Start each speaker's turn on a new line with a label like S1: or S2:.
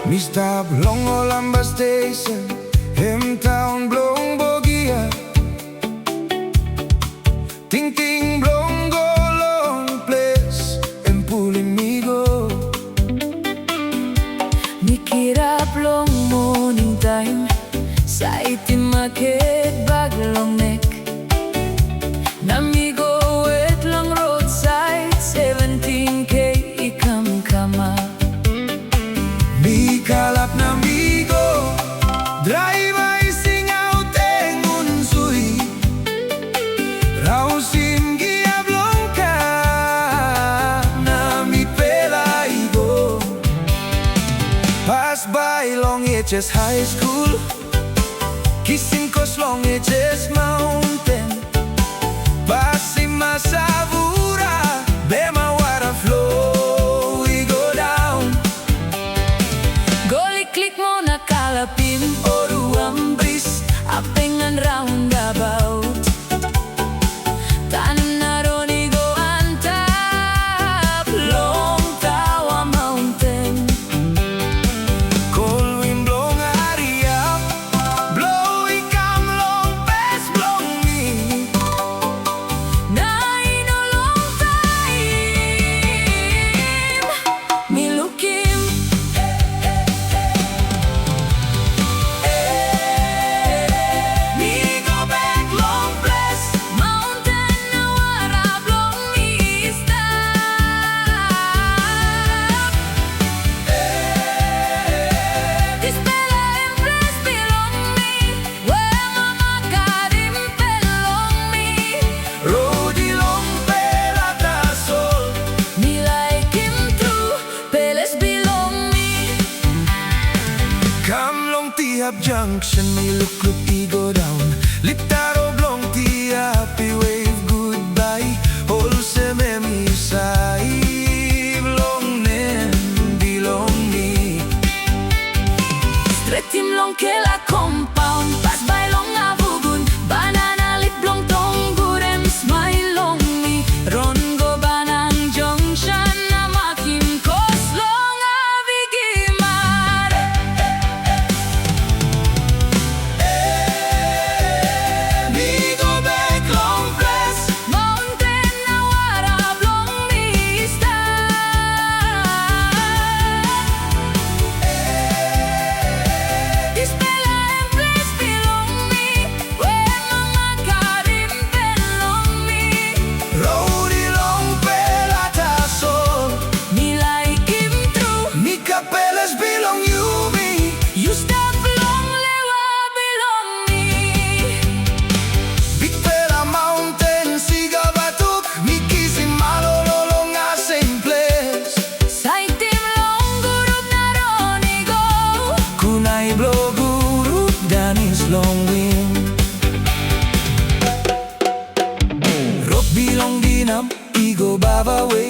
S1: We stop Blong Olamba station, M-Town Blong Bogia. Ting ting Blong go long Ples, and pulling me go.
S2: Nikira Blong morning time, sa itim market bag long neck. Namigo wet long roadside, 17K ikam kama.
S1: Mi kalap na migo, drive ay singaw tengun sui. Rausim giablong ka, na mi pelaigo. Pass by Long HS High School, kissing ko Long HS Mountain. Pasim masavura, bema water flow, we go down.
S2: Goli click mo na kalapin,
S1: Oruang
S2: bris, apengan roundabout. Tanan na ron igo antap, Long Tawa Mountain.
S1: cold wind blowing ariap, blowing come long past blong me.
S2: Na in a long time, me looking.
S1: Me go back long Ples,
S2: Mountain na wara Blong me stop. This Pela and Ples belong me, where mama got him belong me.
S1: roadie long pela tasol.
S2: Me like him too, Peles belong me.
S1: Come long tihap junction, may look ego down. Liptaro blong tihap, wave goodbye. Wholesome memi sai, blong nen belong me.
S2: Straight him long ke la compound, pass by long avugun, banana lip blong tong gurem smile long me. Ron go banang junction na makim kos long avigimar.
S1: Me go back long Ples,
S2: Mountain na wara blong me stop. This Pela and Ples belong me, where mama got him belong me.
S1: roadie long pela tasol.
S2: Me like him true,
S1: Mi capelas belong you me.
S2: you stop long lewa belong me.
S1: Big Pela Mountain, siga batuk. Mi kissing malololo nga same place.
S2: Sa itim long gurup na ron igo.
S1: Kunay blow group, danis long wind. Rock bilong dinam, igo baba way.